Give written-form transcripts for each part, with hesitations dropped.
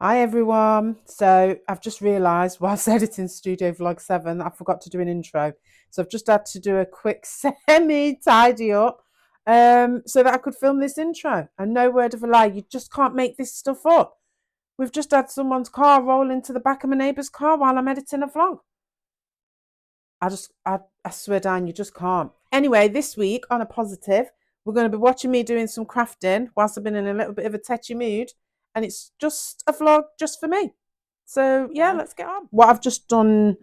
Hi everyone. So I've just realised whilst editing Studio Vlog 7, I forgot to do an intro. So I've just had to do a quick semi-tidy up so that I could film this intro. And no word of a lie, you just can't make this stuff up. We've just had someone's car roll into the back of my neighbour's car while I'm editing a vlog. I swear down, you just can't. Anyway, this week on a positive, we're going to be watching me doing some crafting whilst I've been in a little bit of a tetchy mood. And it's just a vlog just for me. So yeah, let's get on. What I've just done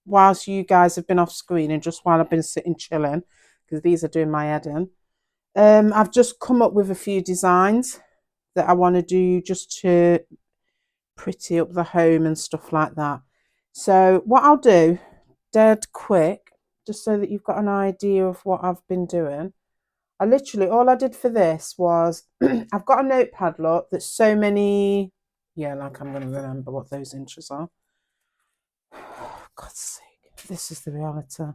whilst you guys have been off screen and just while I've been sitting chilling, because these are doing my head in, I've just come up with a few designs that I want to do just to pretty up the home and stuff like that. So what I'll do, dead quick, just so that you've got an idea of what I've been doing. All I did for this was I've got a notepad, look, that's so many, yeah, like I'm going to remember what those inches are. God's sake, this is the reality.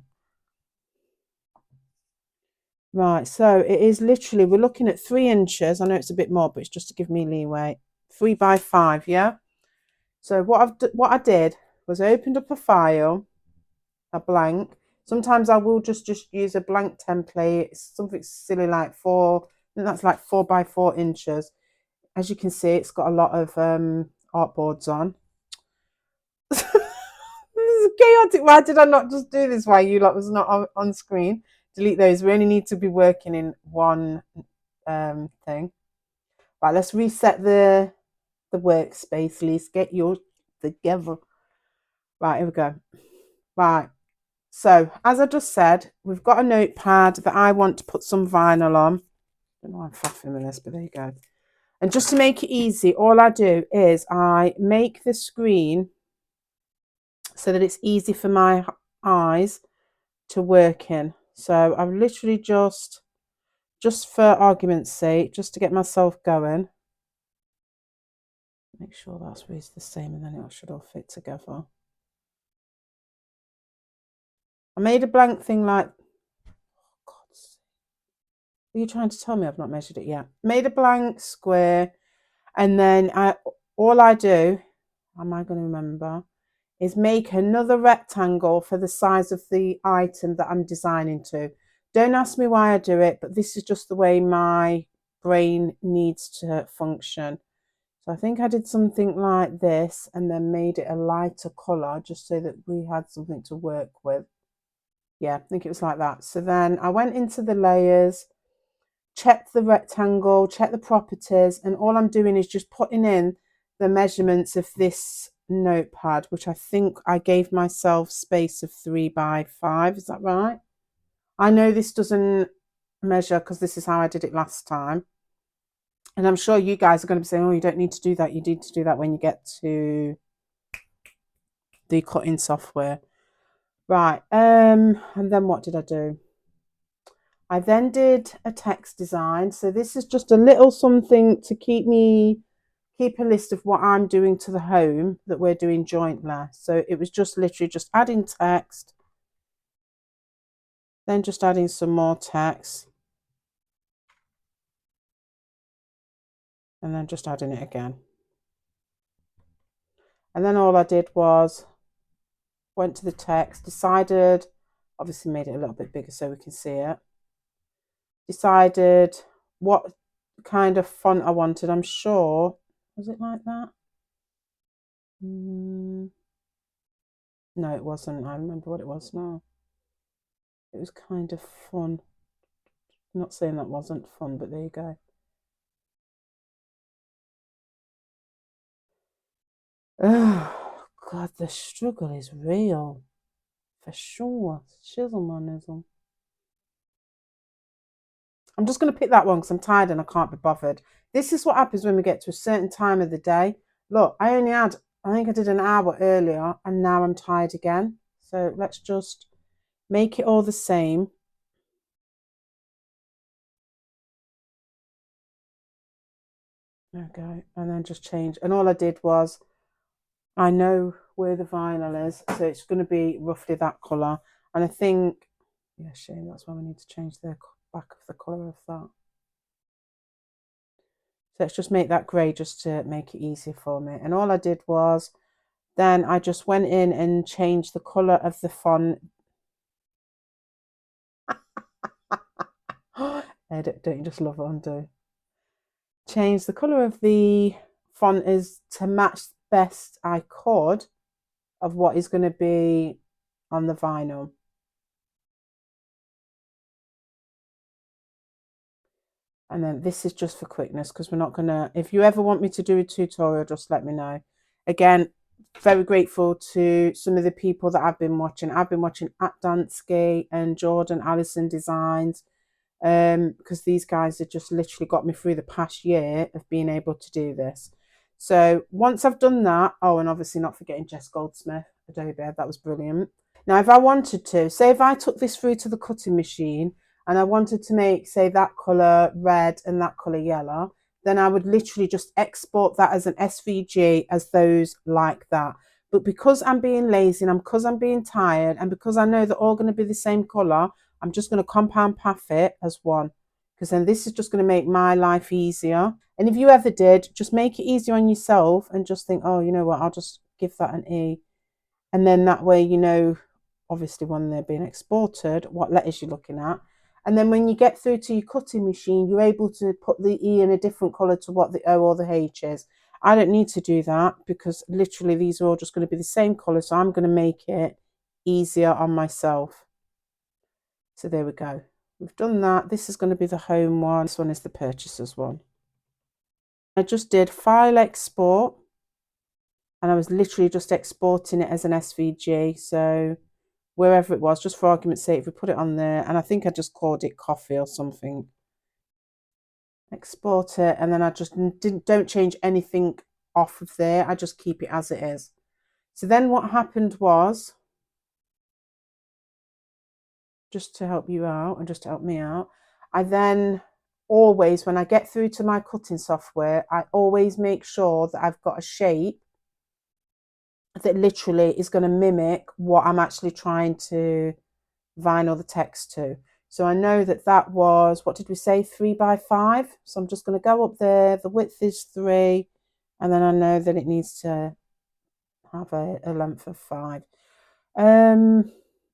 Right, so it is literally, we're looking at 3 inches. I know it's a bit more, but it's just to give me leeway. 3 by 5, yeah? So what I did was I opened up a file, a blank. Sometimes I will just use a blank template. It's something silly like 4, I think that's like 4 by 4 inches. As you can see, it's got a lot of artboards on. This is chaotic. Why did I not just do this while you lot was not on screen? Delete those. We only need to be working in one thing. Right, let's reset the workspace, Lise. Get yours together. Right, here we go. Right. So, as I just said, we've got a notepad that I want to put some vinyl on. I don't know why I'm faffing with this, but there you go. And just to make it easy, all I do is I make the screen so that it's easy for my eyes to work in. So I've literally just for argument's sake, just to get myself going, make sure that's the same and then it should all fit together. I made a blank thing like, oh God, are you trying to tell me I've not measured it yet? Made a blank square, and then all I do, am I going to remember, is make another rectangle for the size of the item that I'm designing to. Don't ask me why I do it, but this is just the way my brain needs to function. So I think I did something like this and then made it a lighter colour just so that we had something to work with. Yeah, I think it was like that. So then I went into the layers, checked the rectangle, checked the properties, and all I'm doing is just putting in the measurements of this notepad, which I think I gave myself space of 3 by 5. Is that right? I know this doesn't measure because this is how I did it last time. And I'm sure you guys are going to be saying, oh, you don't need to do that. You need to do that when you get to the cutting software. Right. And then what did I do? I then did a text design. So this is just a little something to keep a list of what I'm doing to the home that we're doing jointly. So it was just literally just adding text, then just adding some more text, and then just adding it again. And then all I did was went to the text, decided, obviously made it a little bit bigger so we can see it, decided what kind of font I wanted. I'm sure, was it like that? No, it wasn't. I remember what it was now. It was kind of fun. I'm not saying that wasn't fun, but there you go. Oh, God, the struggle is real. For sure. Shizzlemanism. I'm just going to pick that one because I'm tired and I can't be bothered. This is what happens when we get to a certain time of the day. Look, I think I did an hour earlier and now I'm tired again. So let's just make it all the same. There we go. And then just change. And all I did was, I know where the vinyl is. So it's going to be roughly that colour. And I think, yeah, shame. That's why we need to change the back of the colour of that. So let's just make that grey just to make it easier for me. And all I did was, then I just went in and changed the colour of the font. Don't you just love it, undo? Change the colour of the font is to match best I could of what is going to be on the vinyl. And then this is just for quickness because we're not going to, if you ever want me to do a tutorial, just let me know. Again, very grateful to some of the people that I've been watching. I've been watching at Dansky and Jordan Allison Designs, because these guys have just literally got me through the past year of being able to do this. So once I've done that, oh, and obviously not forgetting Jess Goldsmith, Adobe, that was brilliant. Now, if I wanted to, say if I took this through to the cutting machine and I wanted to make, say, that colour red and that colour yellow, then I would literally just export that as an SVG as those like that. But because I'm being lazy and because I'm being tired and because I know they're all going to be the same colour, I'm just going to compound path it as one, because then this is just going to make my life easier. And if you ever did, just make it easier on yourself and just think, oh, you know what, I'll just give that an E. And then that way, you know, obviously when they're being exported, what letters you're looking at. And then when you get through to your cutting machine, you're able to put the E in a different colour to what the O or the H is. I don't need to do that because literally these are all just going to be the same colour. So I'm going to make it easier on myself. So there we go. We've done that. This is going to be the home one. This one is the purchasers one. I just did file export. And I was literally just exporting it as an SVG. So wherever it was, just for argument's sake, if we put it on there, and I think I just called it coffee or something. Export it, and then I just don't change anything off of there. I just keep it as it is. So then what happened was, just to help you out and just to help me out, I then always, when I get through to my cutting software, I always make sure that I've got a shape that literally is going to mimic what I'm actually trying to vinyl the text to. So I know that that was, what did we say, 3x5? So I'm just going to go up there. The width is 3, and then I know that it needs to have a length of 5.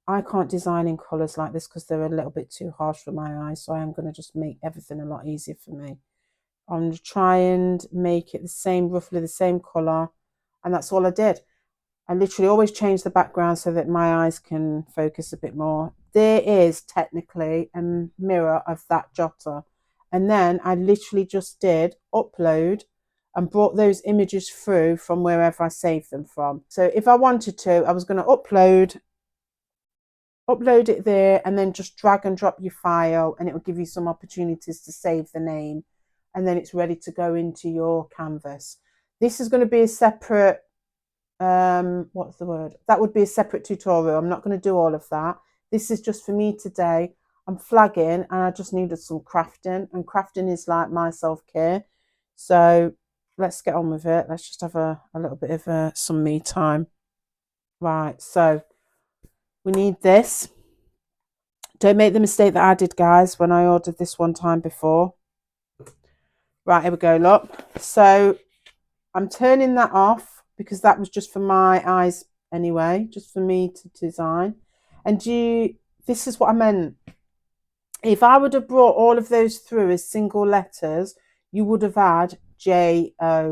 I can't design in colours like this because they're a little bit too harsh for my eyes. So I am going to just make everything a lot easier for me. I'm going to try and make it the same, roughly the same colour. And that's all I did. I literally always change the background so that my eyes can focus a bit more. There is technically a mirror of that jotter. And then I literally just did upload and brought those images through from wherever I saved them from. So if I wanted to, I was going to upload it there and then just drag and drop your file, and it will give you some opportunities to save the name, and then it's ready to go into your canvas. This is going to be a separate what's the word? That would be a separate tutorial. I'm not going to do all of that. This is just for me today. I'm flagging and I just needed some crafting, and crafting is like my self-care. So let's get on with it. Let's just have a little bit of some me time. Right, so we need this. Don't make the mistake that I did, guys, when I ordered this one time before. Right, here we go, look. So I'm turning that off because that was just for my eyes anyway, just for me to design. And this is what I meant. If I would have brought all of those through as single letters, you would have had JOINT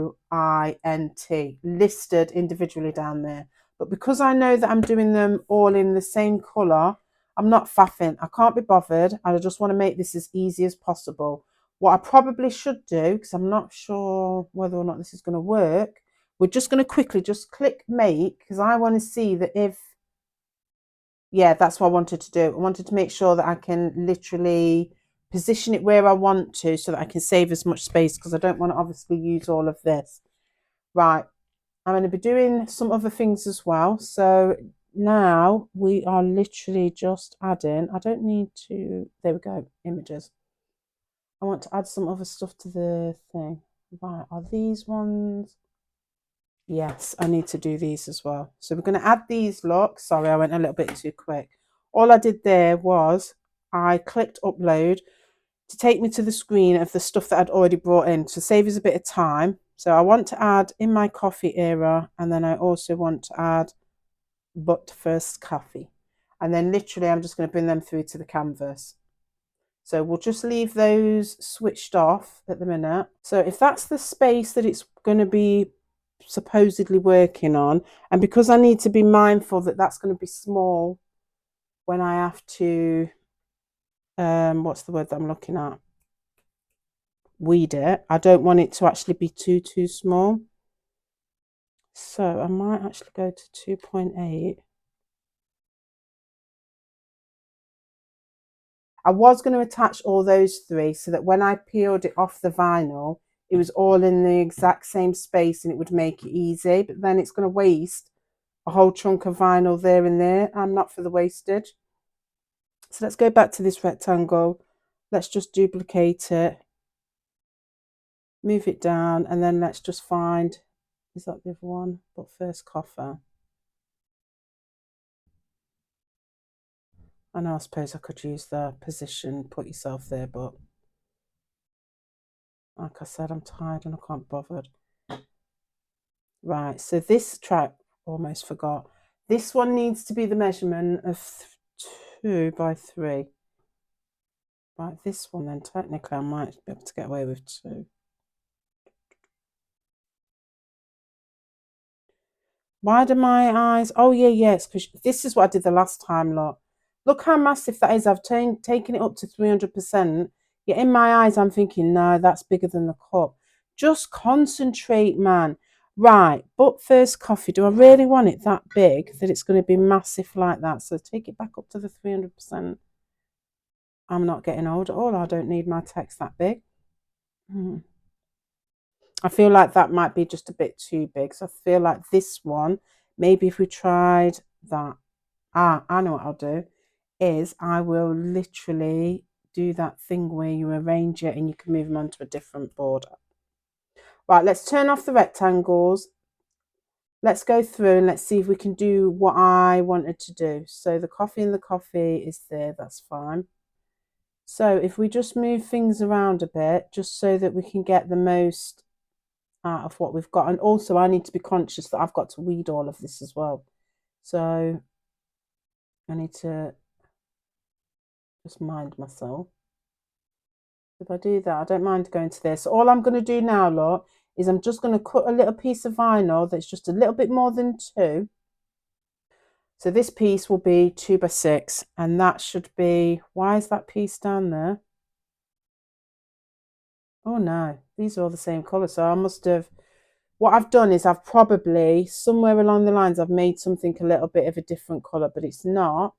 listed individually down there. But because I know that I'm doing them all in the same colour, I'm not faffing. I can't be bothered. And I just want to make this as easy as possible. What I probably should do, because I'm not sure whether or not this is going to work, we're just going to quickly just click make, because I want to see that if, yeah, that's what I wanted to do. I wanted to make sure that I can literally position it where I want to so that I can save as much space, because I don't want to obviously use all of this. Right, I'm going to be doing some other things as well. So now we are literally just adding, I don't need to, there we go, images. I want to add some other stuff to the thing. Right, are these ones? Yes, I need to do these as well. So we're going to add these, look. Sorry, I went a little bit too quick. All I did there was I clicked upload. to take me to the screen of the stuff that I'd already brought in to save us a bit of time. So I want to add in my coffee era, and then I also want to add but first coffee. And then literally I'm just going to bring them through to the canvas. So we'll just leave those switched off at the minute. So if that's the space that it's going to be supposedly working on, and because I need to be mindful that that's going to be small when I have to, what's the word that I'm looking at? Weed it. I don't want it to actually be too small. So I might actually go to 2.8. I was going to attach all those three so that when I peeled it off the vinyl, it was all in the exact same space and it would make it easy. But then it's going to waste a whole chunk of vinyl there and there. I'm not for the wastage. So let's go back to this rectangle. Let's just duplicate it. Move it down, and then let's just find, is that the other one? But first coffer. I know, I suppose I could use the position, put yourself there, but like I said, I'm tired and I can't be bothered. Right, so this track, almost forgot. This one needs to be the measurement of 2 by 3. Right, this one then, technically I might be able to get away with 2. Why do my eyes? Oh, yeah, it's because this is what I did the last time, look. Look how massive that is. I've taken it up to 300%. Yet in my eyes, I'm thinking, no, that's bigger than the cup. Just concentrate, man. Right, but first coffee. Do I really want it that big that it's going to be massive like that? So take it back up to the 300%. I'm not getting old at all. I don't need my text that big. I feel like that might be just a bit too big. So I feel like this one, maybe if we tried that. I know what I'll do is I will literally do that thing where you arrange it and you can move them onto a different border. Right, let's turn off the rectangles. Let's go through and let's see if we can do what I wanted to do. So the coffee and the coffee is there, that's fine. So if we just move things around a bit, just so that we can get the most out of what we've got. And also I need to be conscious that I've got to weed all of this as well. So I need to just mind myself. If I do that, I don't mind going to this. So all I'm going to do now, look, is I'm just going to cut a little piece of vinyl that's just a little bit more than 2. So this piece will be 2 by 6, and that should be, why is that piece down there? Oh no, these are all the same colour. So I must have, what I've done is I've probably, somewhere along the lines, I've made something a little bit of a different colour, but it's not.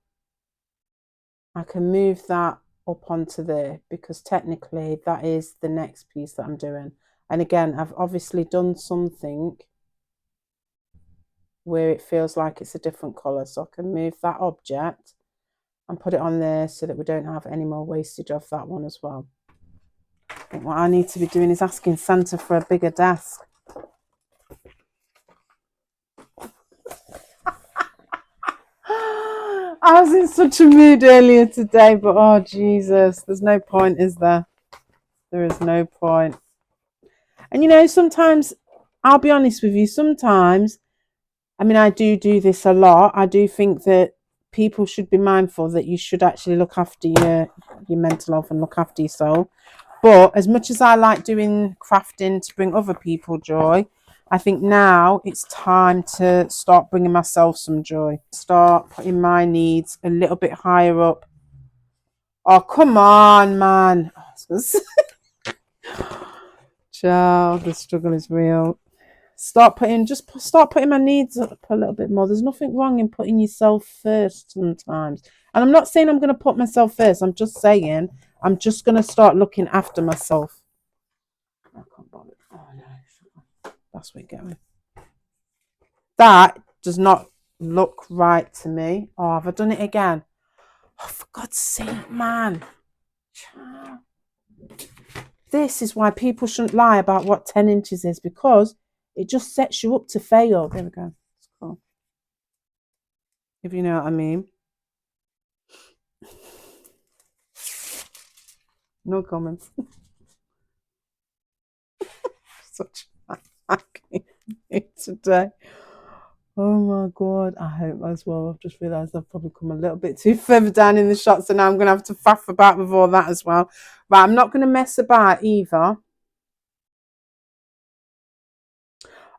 I can move that up onto there because technically that is the next piece that I'm doing. And again, I've obviously done something where it feels like it's a different colour. So I can move that object and put it on there so that we don't have any more wastage of that one as well. But what I need to be doing is asking Santa for a bigger desk. I was in such a mood earlier today, but oh Jesus, there's no point, is there? There is no point. And you know, sometimes, I'll be honest with you, sometimes, I mean, I do this a lot. I do think that people should be mindful that you should actually look after your mental health and look after your soul. But as much as I like doing crafting to bring other people joy, I think now it's time to start bringing myself some joy. Start putting my needs a little bit higher up. Oh, come on, man. Child, the struggle is real. Start putting my needs up a little bit more. There's nothing wrong in putting yourself first sometimes. And I'm not saying I'm going to put myself first. I'm just saying I'm just going to start looking after myself. I can't bother. Oh no, that's where you're going. That does not look right to me. Oh, have I done it again? Oh, for God's sake, man. This is why people shouldn't lie about what 10 inches is, because it just sets you up to fail. There we go. It's cool. If you know what I mean. No comments. Such a fucking today. Oh my god, I hope as well. I've just realised I've probably come a little bit too further down in the shot, so now I'm going to have to faff about with all that as well. Right, I'm not going to mess about either.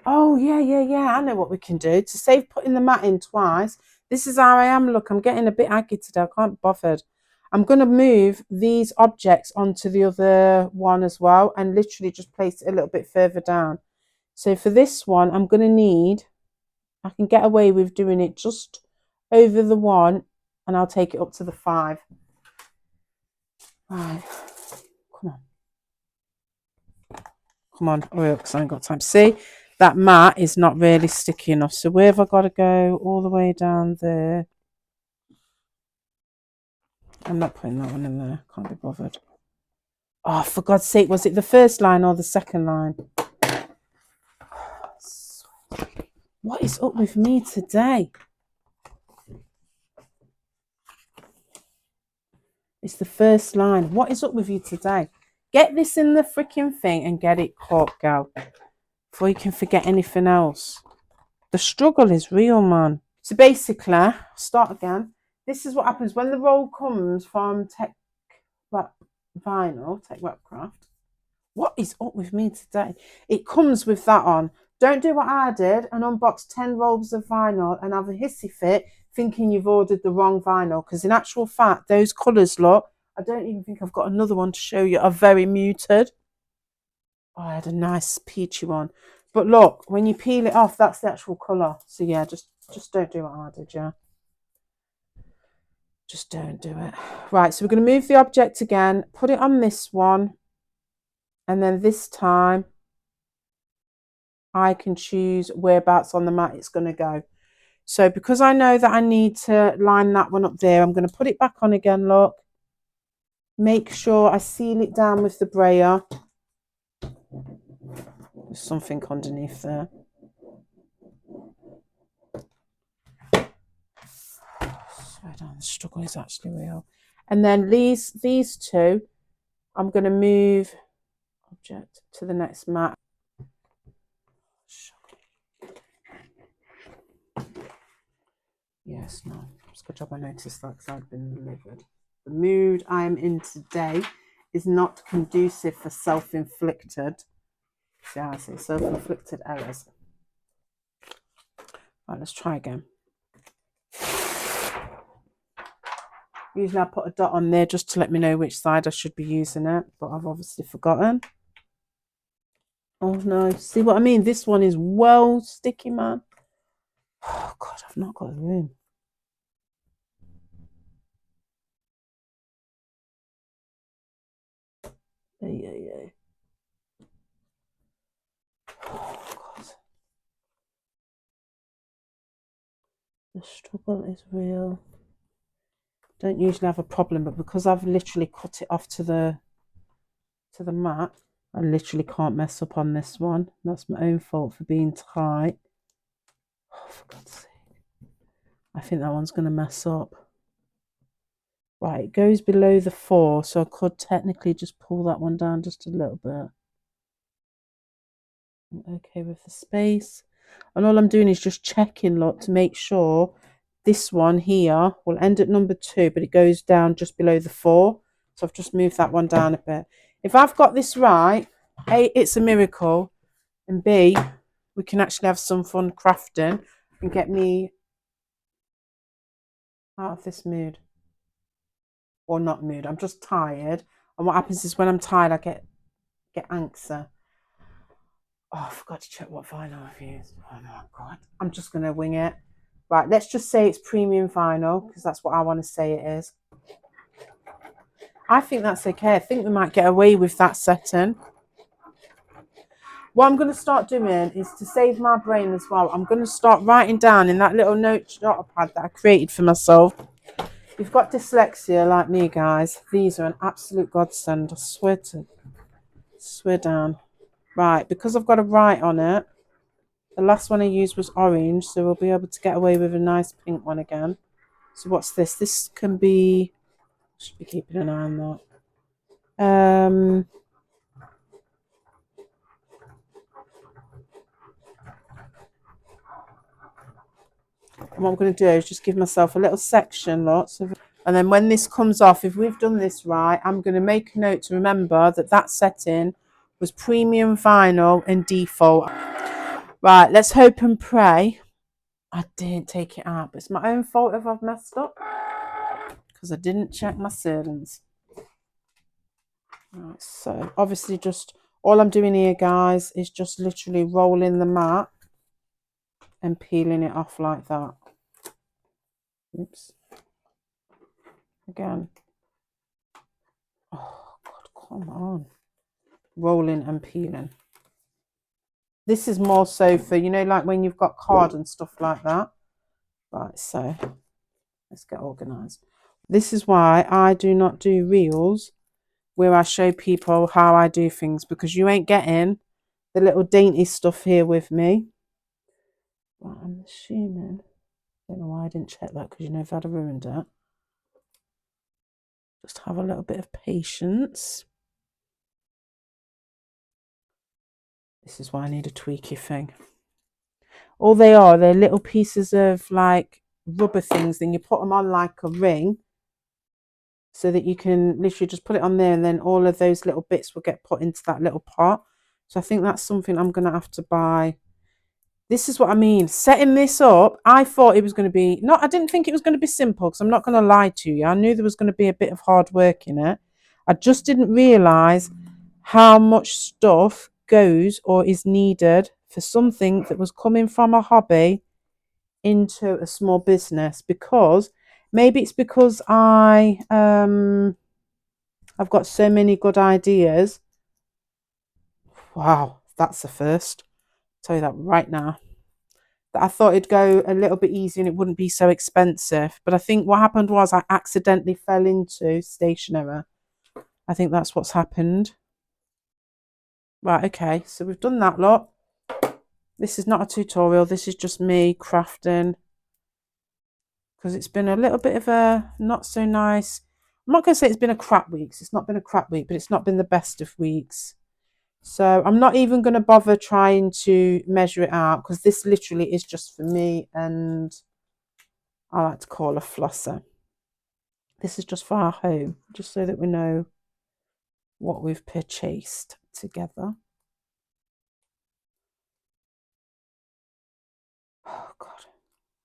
Oh, yeah. I know what we can do. To save putting the mat in twice, this is how I am. Look, I'm getting a bit aggy today. I can't be bothered. I'm going to move these objects onto the other one as well and literally just place it a little bit further down. So for this one, I'm going to need, I can get away with doing it just over the 1 and I'll take it up to the 5. Right, come on, hurry up because I ain't got time. See, that mat is not really sticky enough. So where have I got to go? All the way down there. I'm not putting that one in there. Can't be bothered. Oh, for God's sake, was it the first line or the second line? What is up with me today? It's the first line. What is up with you today? Get this in the freaking thing and get it caught, girl. Before you can forget anything else. The struggle is real, man. So basically, start again. This is what happens when the roll comes from Tech Webcraft. What is up with me today? It comes with that on. Don't do what I did and unbox 10 rolls of vinyl and have a hissy fit thinking you've ordered the wrong vinyl. Because in actual fact, those colours, look, I don't even think I've got another one to show you, are very muted. Oh, I had a nice peachy one. But look, when you peel it off, that's the actual colour. So yeah, just don't do what I did, yeah. Just don't do it. Right, so we're going to move the object again, put it on this one, and then this time I can choose whereabouts on the mat it's going to go. So because I know that I need to line that one up there, I'm going to put it back on again, look. Make sure I seal it down with the brayer. There's something underneath there. Swear down, the struggle is actually real. And then these two, I'm going to move object to the next mat. Yes, no. It's a good job I noticed that because I've been delivered. The mood I'm in today is not conducive for self-inflicted. See how I say self-inflicted errors. Right, let's try again. Usually I put a dot on there just to let me know which side I should be using it, but I've obviously forgotten. Oh no, see what I mean? This one is well sticky, man. Oh God, I've not got room. Yeah. Oh God. The struggle is real. Don't usually have a problem, but because I've literally cut it off to the mat, I literally can't mess up on this one. That's my own fault for being tight. Oh, for God's sake. I think that one's going to mess up. Right, it goes below the 4, so I could technically just pull that one down just a little bit. I'm okay with the space. And all I'm doing is just checking, look, to make sure this one here will end at number 2, but it goes down just below the 4. So I've just moved that one down a bit. If I've got this right, A, it's a miracle, and B, we can actually have some fun crafting and get me out of this mood. Or not mood, I'm just tired. And what happens is when I'm tired, I get anxious. Oh, I forgot to check what vinyl I've used. Oh my God. I'm just going to wing it. Right, let's just say it's premium vinyl because that's what I want to say it is. I think that's okay. I think we might get away with that setting. What I'm going to start doing is to save my brain as well. I'm going to start writing down in that little notepad that I created for myself. If you've got dyslexia like me, guys, these are an absolute godsend. I swear down. Right, because I've got to write on it. The last one I used was orange, so we'll be able to get away with a nice pink one again. So what's this? This can be... Should be keeping an eye on that. what I'm going to do is just give myself a little section, lots of, and then when this comes off, if we've done this right, I'm going to make a note to remember that that setting was premium vinyl and default. Right, let's hope and pray I didn't take it out, but it's my own fault if I've messed up because I didn't check my settings. Right, so obviously just all I'm doing here, guys, is just literally rolling the mat and peeling it off like that. Oops. Again. Oh, God, come on. Rolling and peeling. This is more so for, you know, like when you've got card and stuff like that. Right, so let's get organised. This is why I do not do reels where I show people how I do things, because you ain't getting the little dainty stuff here with me. Well, I'm assuming, I don't know why I didn't check that, because you know if I'd have ruined it. Just have a little bit of patience. This is why I need a tweaky thing. All they are, they're little pieces of like rubber things, then you put them on like a ring so that you can literally just put it on there, and then all of those little bits will get put into that little pot. So I think that's something I'm going to have to buy. This is what I mean. Setting this up, I thought it was going to be, I didn't think it was going to be simple, because I'm not going to lie to you. I knew there was going to be a bit of hard work in it. I just didn't realise how much stuff goes or is needed for something that was coming from a hobby into a small business, because maybe it's because I've got so many good ideas. Wow, that's the first. I'll tell you that right now. That I thought it'd go a little bit easier and it wouldn't be so expensive. But I think what happened was I accidentally fell into stationery. I think that's what's happened. Right, okay, so we've done that lot. This is not a tutorial, this is just me crafting, because it's been a little bit of a not so nice, I'm not going to say it's been a crap week, it's not been a crap week, but it's not been the best of weeks. So I'm not even going to bother trying to measure it out, because this literally is just for me, and I like to call a flosser. This is just for our home, just so that we know what we've purchased together. Oh, God.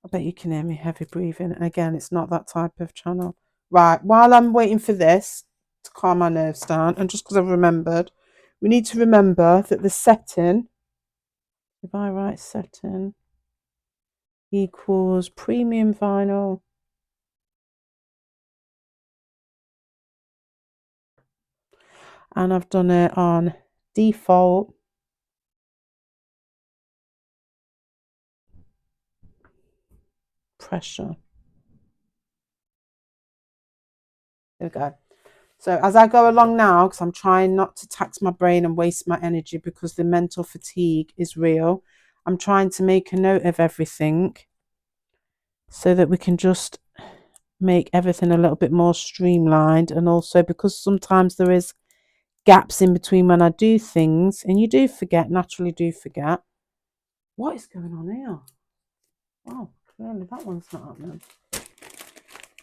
I bet you can hear me heavy breathing. Again, it's not that type of channel. Right, while I'm waiting for this to calm my nerves down, and just because I've remembered, we need to remember that the setting, if I write setting, equals premium vinyl and I've done it on default pressure. There we go. So as I go along now, because I'm trying not to tax my brain and waste my energy, because the mental fatigue is real, I'm trying to make a note of everything so that we can just make everything a little bit more streamlined. And also because sometimes there is gaps in between when I do things, and you do forget, naturally do forget. What is going on here? Oh, clearly that one's not happening.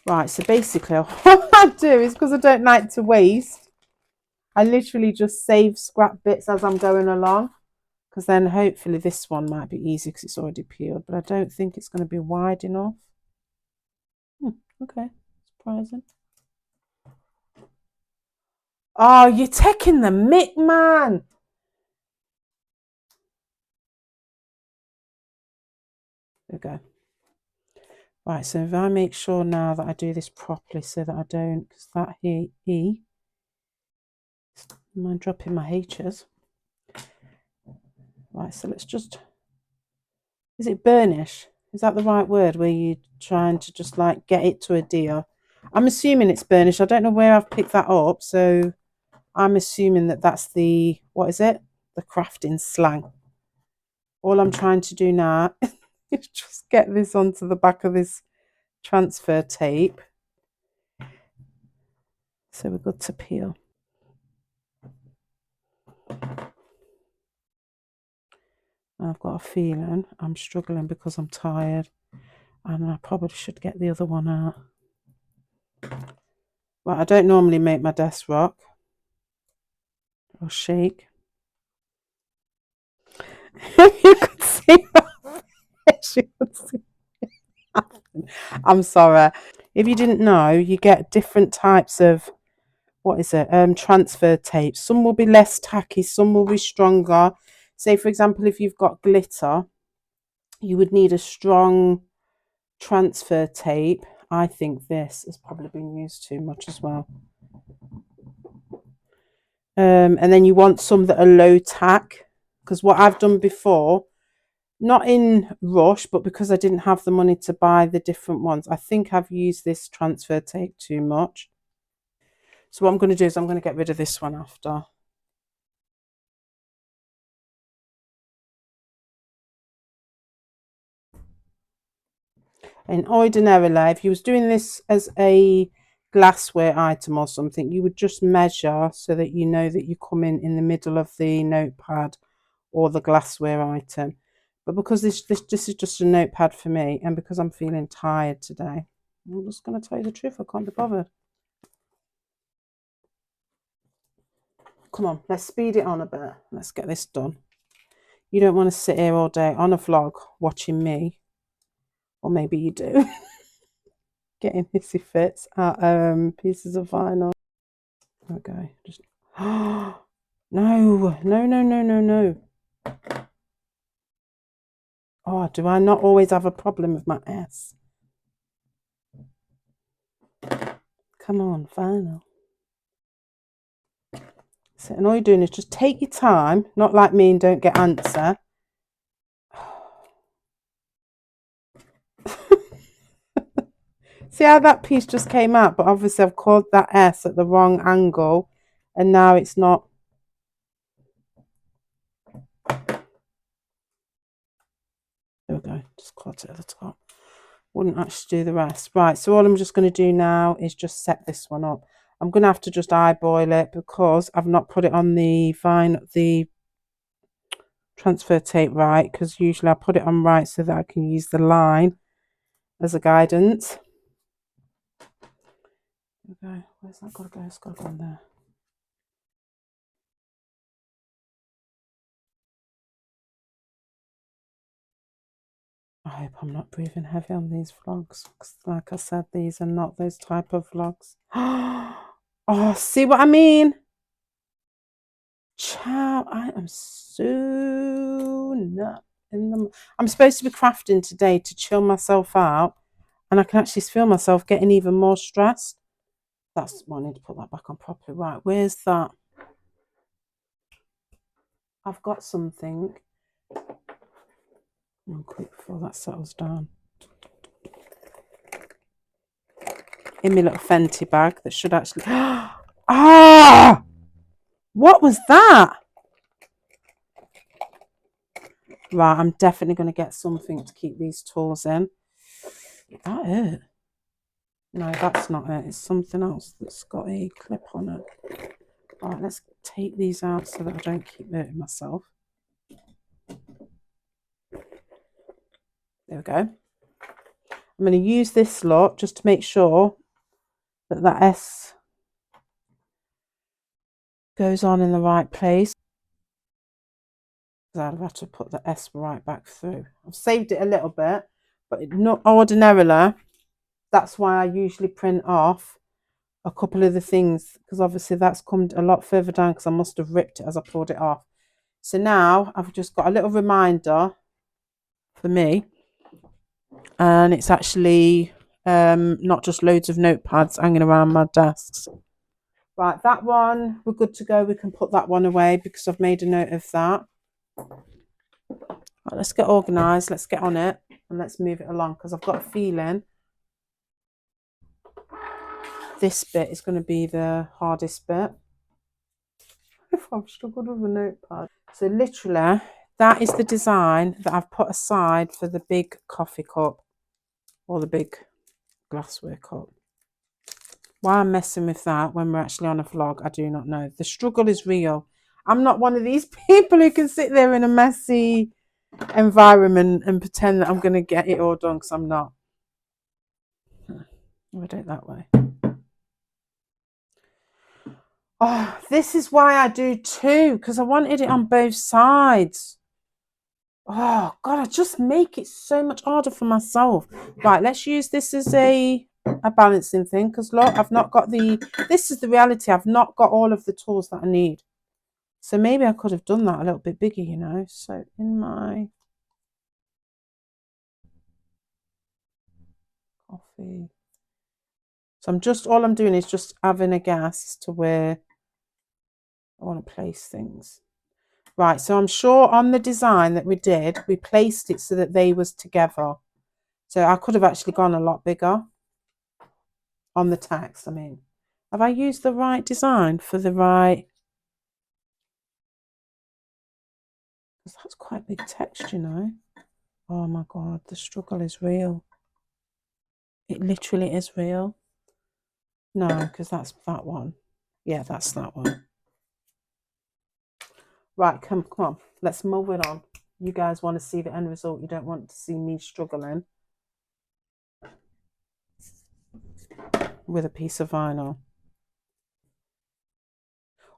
Right, so basically what I do is, because I don't like to waste, I literally just save scrap bits as I'm going along, because then hopefully this one might be easy because it's already peeled, but I don't think it's going to be wide enough. Okay, surprising. Oh, you're taking the mick, man. There we go. Right, so if I make sure now that I do this properly so that I don't, because that here, E, am I dropping my H's? Right, so let's just, is it burnish? Is that the right word, where you're trying to just like get it to adhere? I'm assuming it's burnish. I don't know where I've picked that up, so I'm assuming that that's the, what is it? The crafting slang. All I'm trying to do now is just get this onto the back of this transfer tape. So we're good to peel. I've got a feeling I'm struggling because I'm tired, and I probably should get the other one out. Well, I don't normally make my desk rock or shake. You could see you could see. I'm sorry. If you didn't know, you get different types of, what is it? Transfer tape. Some will be less tacky, some will be stronger. Say, for example, if you've got glitter, you would need a strong transfer tape. I think this has probably been used too much as well. And then you want some that are low tack, because what I've done before, not in rush, but because I didn't have the money to buy the different ones, I think I've used this transfer tape too much. So what I'm going to do is I'm going to get rid of this one after. And ordinarily, if you was doing this as a glassware item or something, you would just measure so that you know that you come in the middle of the notepad or the glassware item. But because this is just a notepad for me, and because I'm feeling tired today, I'm just going to tell you the truth, I can't be bothered. Come on, let's speed it on a bit. Let's get this done. You don't want to sit here all day on a vlog watching me, or maybe you do. Getting hissy fits at pieces of vinyl. Okay, just no, no, no, no, no, no. Oh, do I not always have a problem with my S? Come on, vinyl. So, and all you're doing is just take your time, not like me and don't get answer. See how that piece just came out, but obviously I've called that S at the wrong angle, and now it's not. There we go, just caught it at the top. Wouldn't actually do the rest. Right, so all I'm just going to do now is just set this one up. I'm going to have to just eyeball it because I've not put it on the transfer tape right, because usually I put it on right so that I can use the line as a guidance. Okay, where's that got to go? It's got to go in there. I hope I'm not breathing heavy on these vlogs, because like I said, these are not those type of vlogs. Oh, see what I mean? Ciao, I am so not in the. I'm supposed to be crafting today to chill myself out, and I can actually feel myself getting even more stressed. That's why I need to put that back on properly. Right, where's that? I've got something. Real quick before that settles down. In my little Fenty bag that should actually. Ah! What was that? Right, I'm definitely going to get something to keep these tools in. Is that it? No, that's not it. It's something else that's got a clip on it. Right, let's take these out so that I don't keep hurting myself. There we go. I'm going to use this lot just to make sure that that S goes on in the right place. I'd have to put the S right back through. I've saved it a little bit, but not ordinarily. That's why I usually print off a couple of the things, because obviously that's come a lot further down because I must have ripped it as I pulled it off. So now I've just got a little reminder for me, and it's actually not just loads of notepads hanging around my desks. Right, that one, we're good to go. We can put that one away because I've made a note of that. Right, let's get organised, let's get on it, and let's move it along, because I've got a feeling this bit is going to be the hardest bit. If I've struggled with a notepad. So literally, that is the design that I've put aside for the big coffee cup, or the big glassware cup. Why I'm messing with that when we're actually on a vlog, I do not know. The struggle is real. I'm not one of these people who can sit there in a messy environment and pretend that I'm going to get it all done because I'm not. I'll do it that way. Oh, this is why I do two, because I wanted it on both sides. Oh, God, I just make it so much harder for myself. Right, let's use this as a balancing thing, because look, I've not got this is the reality, I've not got all of the tools that I need. So maybe I could have done that a little bit bigger, you know. So in my coffee. So all I'm doing is just having a guess to where I want to place things. Right, so I'm sure on the design that we did, we placed it so that they was together. So I could have actually gone a lot bigger on the text, I mean. Have I used the right design for the right... Because that's quite big text, you know. Oh my God, the struggle is real. It literally is real. No, because that's that one. Yeah, that's that one. Right, come on. Let's move it on. You guys want to see the end result. You don't want to see me struggling with a piece of vinyl.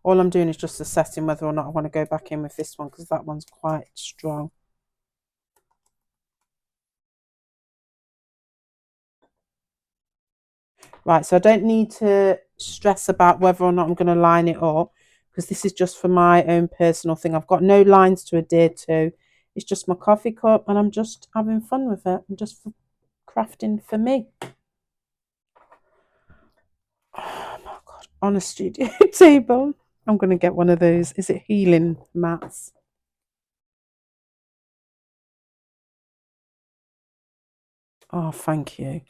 All I'm doing is just assessing whether or not I want to go back in with this one because that one's quite strong. Right, so I don't need to stress about whether or not I'm going to line it up because this is just for my own personal thing. I've got no lines to adhere to. It's just my coffee cup and I'm just having fun with it. I'm just crafting for me. Oh my God, on a studio table. I'm going to get one of those. Is it healing mats? Oh, thank you.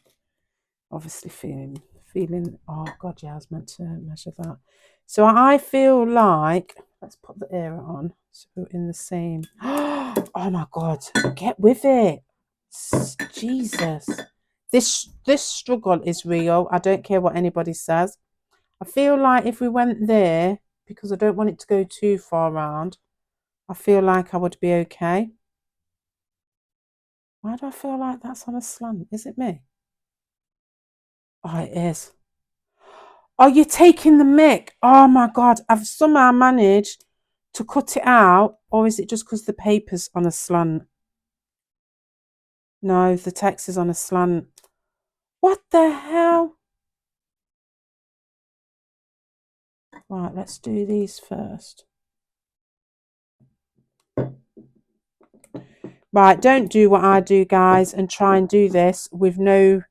Obviously feeling, oh God, yeah, I was meant to measure that. So I feel like, let's put the era on. So we're in the same. Oh my God, get with it. Jesus. This struggle is real. I don't care what anybody says. I feel like if we went there, because I don't want it to go too far around, I feel like I would be okay. Why do I feel like that's on a slant? Is it me? Oh, it is. Oh, you're taking the mick. Oh my God. I've somehow managed to cut it out. Or is it just because the paper's on a slant? No, the text is on a slant. What the hell? Right, let's do these first. Right, don't do what I do, guys, and try and do this with no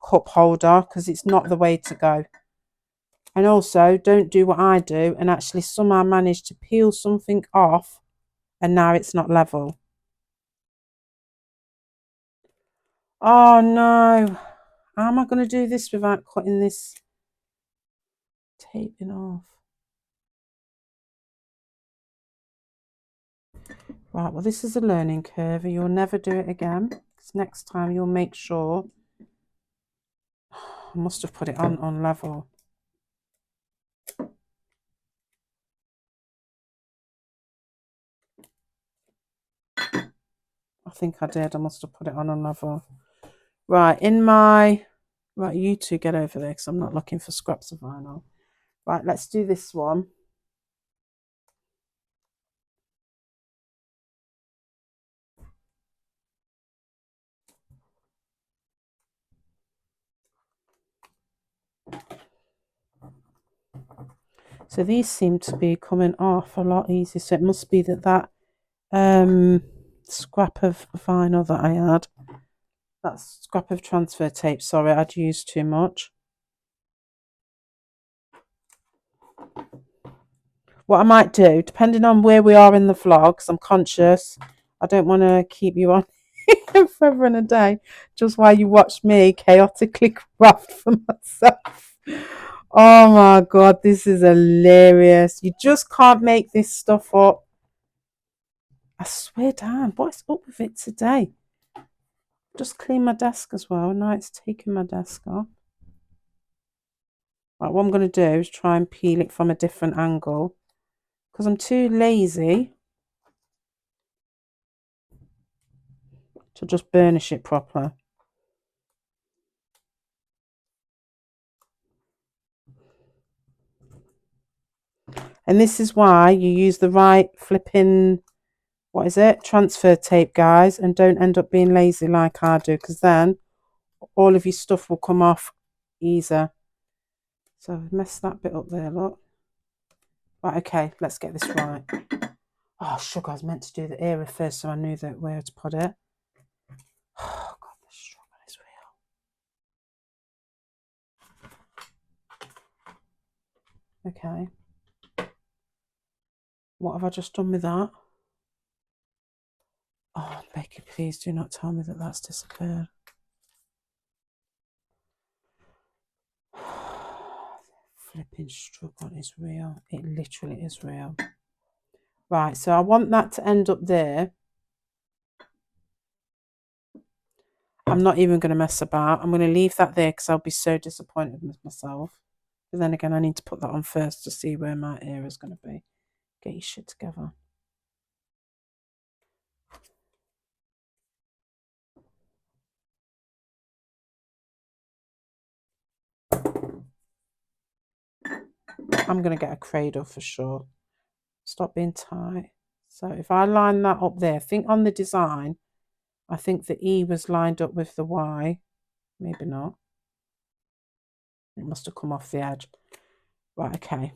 cup holder because it's not the way to go. And also, don't do what I do and actually somehow manage to peel something off and now it's not level. Oh no. How am I going to do this without cutting this taping off? Right, well, this is a learning curve. You'll never do it again. Because next time you'll make sure... I must have put it on level. I think I did. I must have put it on level. Right, in my... Right, you two get over there because I'm not looking for scraps of vinyl. Right, let's do this one. So these seem to be coming off a lot easier. So it must be that scrap of vinyl that I had, that scrap of transfer tape, sorry, I'd used too much. What I might do, depending on where we are in the vlog, because I'm conscious, I don't want to keep you on forever and a day, just while you watch me chaotically craft for myself. Oh my God, this is hilarious. You just can't make this stuff up. I swear down, what's up with it today? Just clean my desk as well. Now it's taken my desk off. Right, what I'm going to do is try and peel it from a different angle because I'm too lazy to just burnish it properly. And this is why you use the right flipping, what is it? Transfer tape, guys, and don't end up being lazy like I do, because then all of your stuff will come off easier. So I've messed that bit up there, look. Right, okay, let's get this right. Oh, sugar, I was meant to do the era first, so I knew that where to put it. Oh, God, the struggle is real. Okay. What have I just done with that? Oh, Becky, please do not tell me that that's disappeared. Flipping struggle is real. It literally is real. Right, so I want that to end up there. I'm not even going to mess about. I'm going to leave that there because I'll be so disappointed with myself. But then again, I need to put that on first to see where my ear is going to be. Get your shit together. I'm going to get a cradle for sure. Stop being tight. So if I line that up there, I think on the design, I think the E was lined up with the Y. Maybe not. It must have come off the edge. Right, okay.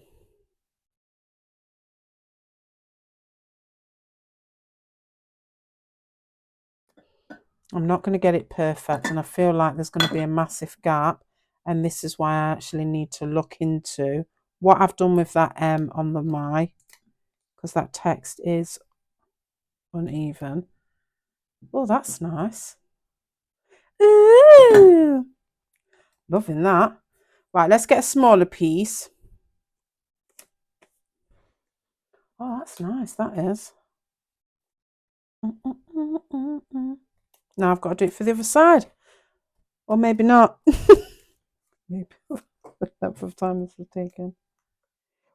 I'm not going to get it perfect, and I feel like there's going to be a massive gap, and this is why I actually need to look into what I've done with that M on the Y, because that text is uneven. Oh, that's nice. Ooh, loving that. Right, let's get a smaller piece. Oh, that's nice, that is. Now I've got to do it for the other side. Or maybe not. Maybe the length of time this has taken.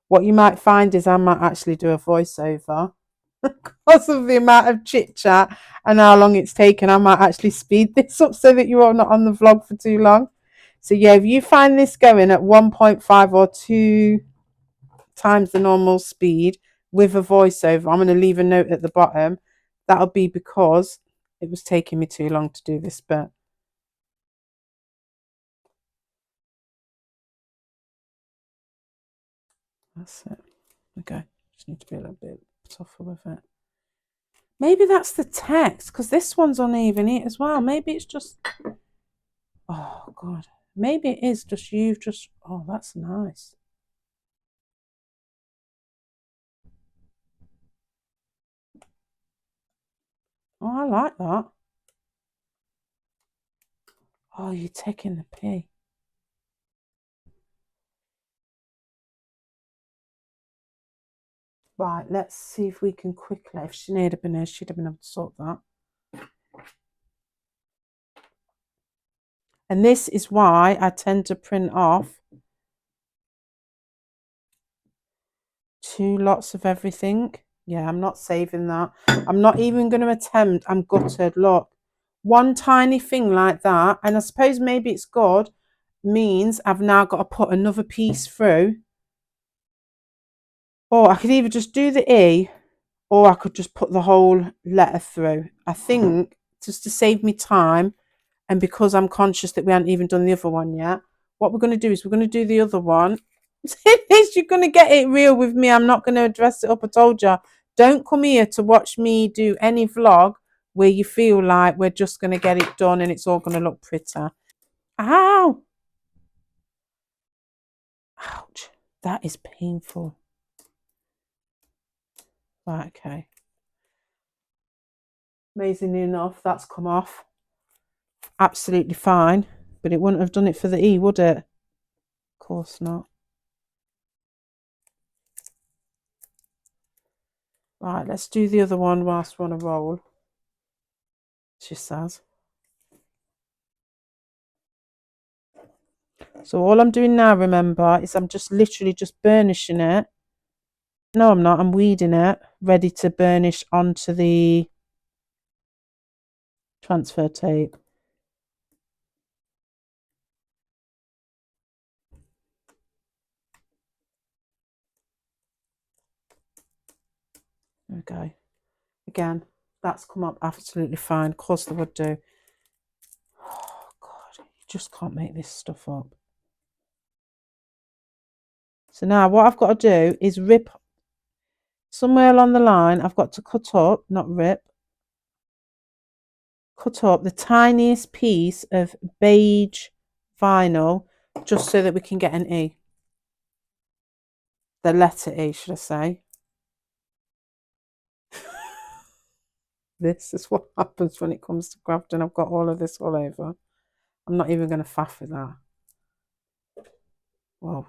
What you might find is I might actually do a voiceover because of the amount of chit chat and how long it's taken. I might actually speed this up so that you're not on the vlog for too long. So yeah, if you find this going at 1.5 or 2 times the normal speed with a voiceover, I'm going to leave a note at the bottom. That'll be because it was taking me too long to do this bit. That's it. Okay, just need to be a little bit tougher with it. Maybe that's the text, because this one's uneven as well. Maybe it's just, oh God, maybe it is just you've just, oh, that's nice. Oh, I like that. Oh, you're taking the P. Right, let's see if we can quickly, if Sinead had been here, she'd have been able to sort that. And this is why I tend to print off 2 lots of everything. Yeah, I'm not saving that. I'm not even going to attempt. I'm gutted. Look, one tiny thing like that, and I suppose maybe it's good, means I've now got to put another piece through. Or I could either just do the E, or I could just put the whole letter through. I think just to save me time, and because I'm conscious that we haven't even done the other one yet, what we're going to do is we're going to do the other one. You're going to get it real with me. I'm not going to dress it up. I told you. Don't come here to watch me do any vlog where you feel like we're just going to get it done and it's all going to look pretty. Ow! Ouch. That is painful. Right, okay. Amazingly enough, that's come off absolutely fine, but it wouldn't have done it for the E, would it? Of course not. Right, let's do the other one whilst we're on a roll, she says. So all I'm doing now, remember, is I'm just literally just burnishing it. No, I'm not. I'm weeding it, ready to burnish onto the transfer tape. There we go. Again, that's come up absolutely fine. Of course they would do. Oh God, you just can't make this stuff up. So now what I've got to do is rip somewhere along the line. I've got to cut up, not rip, cut up the tiniest piece of beige vinyl just so that we can get an E. The letter E, should I say. This is what happens when it comes to crafting. I've got all of this all over. I'm not even going to faff with that. Well,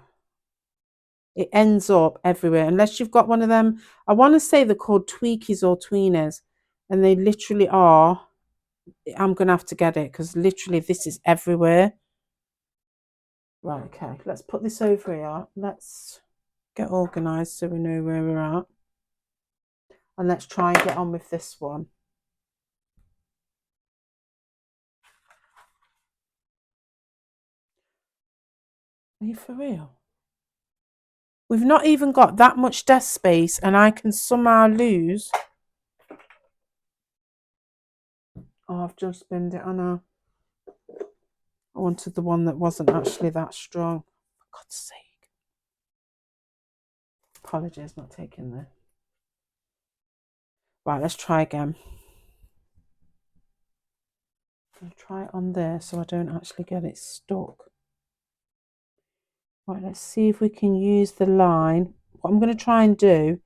it ends up everywhere unless you've got one of them. I want to say they're called tweakies or tweeners, and they literally are. I'm going to have to get it because literally this is everywhere. Right, okay, let's put this over here. Let's get organised so we know where we're at. And let's try and get on with this one. Are you for real? We've not even got that much desk space and I can somehow lose. Oh, I've just spinned it, I know. I wanted the one that wasn't actually that strong. For God's sake. Apologies, not taking that. Right, let's try again. I'll try it on there so I don't actually get it stuck. Right, let's see if we can use the line. What I'm going to try and do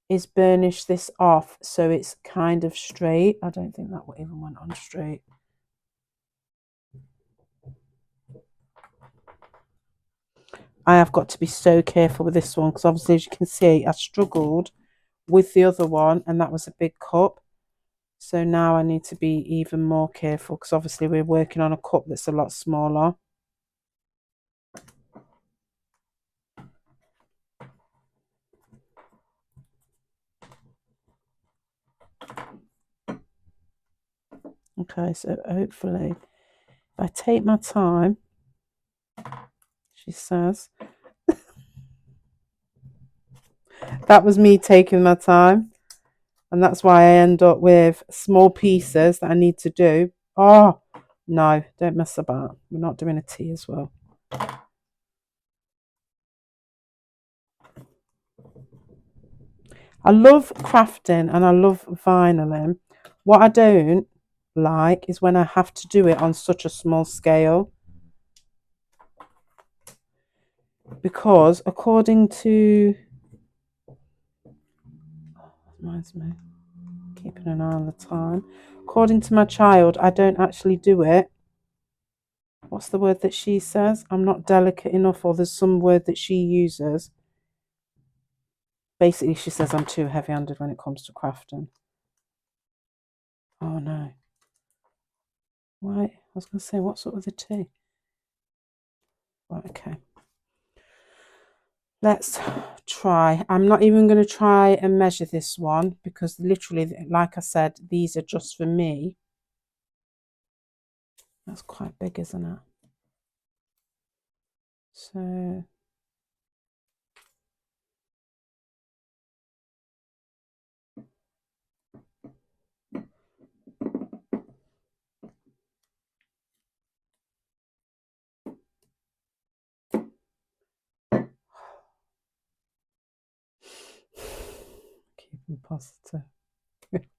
is burnish this off so it's kind of straight. I don't think that even went on straight. I have got to be so careful with this one because obviously, as you can see, I struggled with the other one and that was a big cup. So now I need to be even more careful because obviously we're working on a cup that's a lot smaller. Okay, so hopefully if I take my time, she says, that was me taking my time. And that's why I end up with small pieces that I need to do. Oh, no, don't mess about. We're not doing a T as well. I love crafting and I love vinyling. What I don't like is when I have to do it on such a small scale. Because according to... reminds me, keeping an eye on the time. According to my child, I don't actually do it. What's the word that she says? I'm not delicate enough, or there's some word that she uses. Basically, she says I'm too heavy-handed when it comes to crafting. Oh, no. Why? I was going to say, what's up with the T? Right, okay. Let's try. I'm not even going to try and measure this one because literally, like I said, these are just for me. That's quite big, isn't it? So... keeping positive.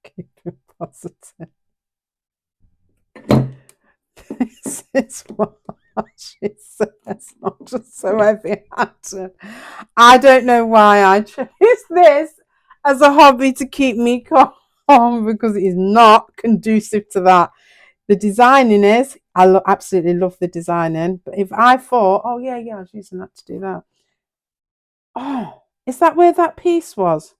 Keeping positive. This is what she says, not just so heavy-handed. I don't know why I chose this as a hobby to keep me calm because it is not conducive to that. The designing is, I absolutely love the designing, but if I thought, oh yeah, I was using that to do that. Oh, is that where that piece was?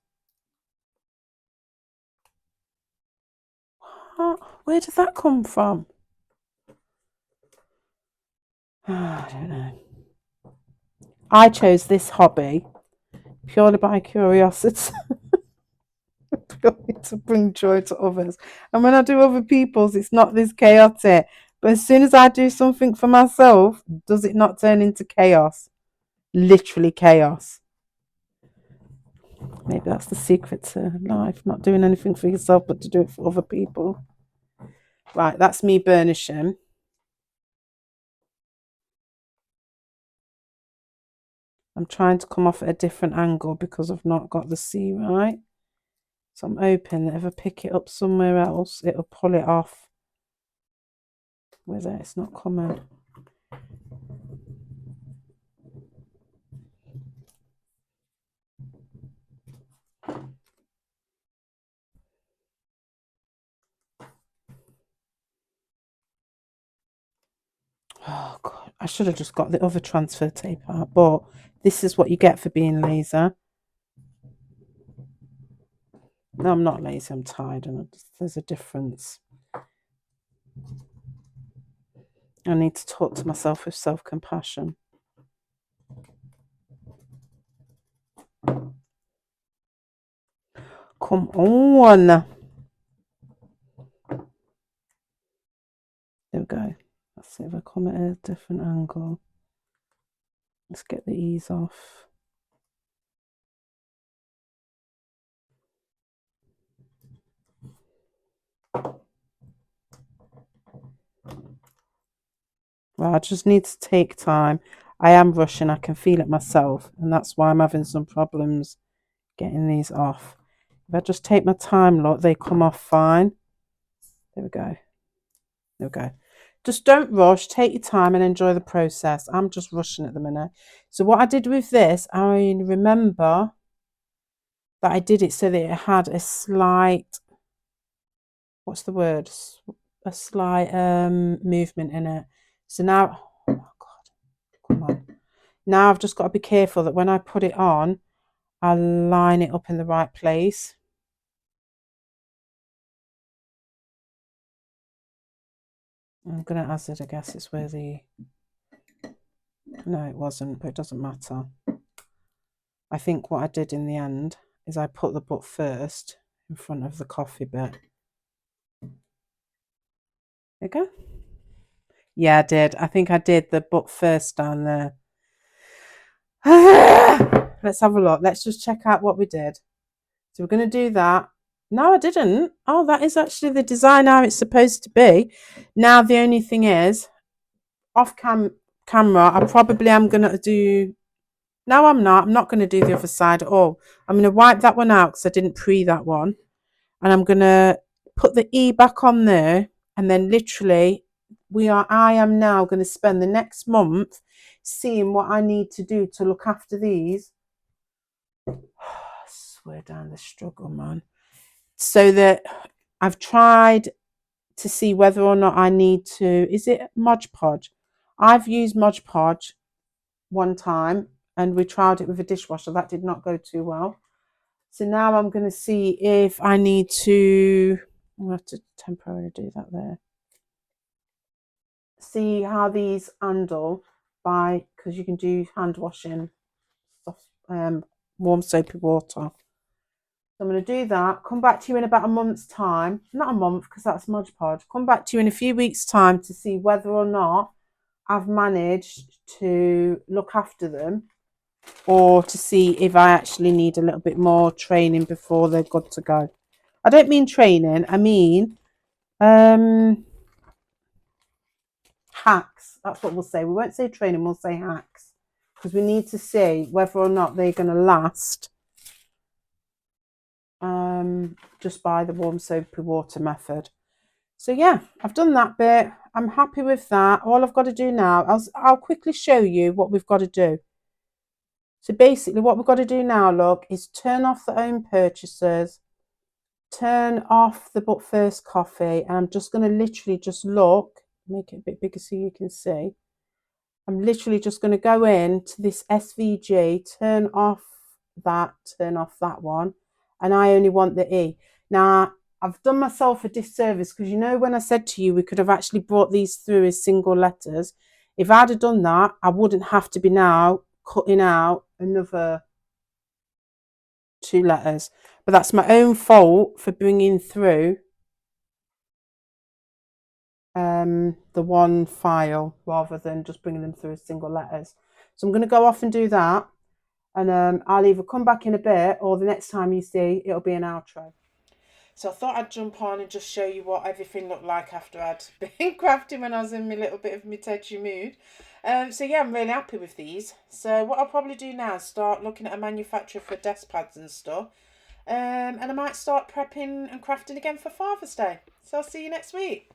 Where did that come from? I don't know. I chose this hobby purely by curiosity. to bring joy to others. And when I do other people's, it's not this chaotic. But as soon as I do something for myself, does it not turn into chaos? Literally chaos. Maybe that's the secret to life, not doing anything for yourself, but to do it for other people. Right, that's me burnishing. I'm trying to come off at a different angle because I've not got the C right. So I'm hoping that if I pick it up somewhere else, it'll pull it off with it. It's not coming. Oh God, I should have just got the other transfer tape out, but this is what you get for being lazy. No, I'm not lazy, I'm tired, and there's a difference. I need to talk to myself with self-compassion. Come on. There we go. Let's see if I come at a different angle. Let's get the ease off. Well, I just need to take time. I am rushing, I can feel it myself, and that's why I'm having some problems getting these off. If I just take my time, look, they come off fine. There we go. There we go. Just don't rush, take your time and enjoy the process. I'm just rushing at the minute. So what I did with this, I remember that I did it so that it had a slight, what's the word? A slight movement in it. So now, oh my God, come on. Now I've just got to be careful that when I put it on, I line it up in the right place. I'm going to hazard a guess it's where the... No, it wasn't, but it doesn't matter. I think what I did in the end is I put the book first in front of the coffee bit. There you go. Yeah, I did. I think I did the book first down there. Let's have a look. Let's just check out what we did. So we're going to do that. No, I didn't. Oh, that is actually the design how it's supposed to be. Now, the only thing is, off camera, I probably am going to do... No, I'm not. I'm not going to do the other side at all. I'm going to wipe that one out because I didn't pre that one. And I'm going to put the E back on there. And then literally, I am now going to spend the next month seeing what I need to do to look after these. I swear down the struggle, man. So that I've tried to see whether or not I need to... Is it Mod Podge? I've used Mod Podge one time and we tried it with a dishwasher. That did not go too well. So now I'm going to see if I need to... I'll have to temporarily do that there. See how these handle by... Because you can do hand washing, soft, warm soapy water. So I'm going to do that. Come back to you in about a month's time. Not a month because that's Mod Podge. Come back to you in a few weeks' time to see whether or not I've managed to look after them, or to see if I actually need a little bit more training before they're good to go. I don't mean training, I mean hacks. That's what we'll say. We won't say training, we'll say hacks, because we need to see whether or not they're going to last just by the warm soapy water method. So yeah, I've done that bit. I'm happy with that. All I've got to do now, I'll quickly show you what we've got to do. So basically what we've got to do now, look, is turn off the own purchases, turn off the But First coffee, and I'm just going to literally just look, make it a bit bigger so you can see. I'm literally just going to go in to this SVG, turn off that one, and I only want the E. Now, I've done myself a disservice because you know when I said to you we could have actually brought these through as single letters. If I'd have done that, I wouldn't have to be now cutting out another 2 letters. But that's my own fault for bringing through the one file rather than just bringing them through as single letters. So I'm going to go off and do that, and I'll either come back in a bit or the next time you see it'll be an outro. So I thought I'd jump on and just show you what everything looked like after I'd been crafting when I was in my little bit of my tetchy mood. So yeah, I'm really happy with these. So what I'll probably do now is start looking at a manufacturer for desk pads and stuff. And I might start prepping and crafting again for Father's Day. So I'll see you next week.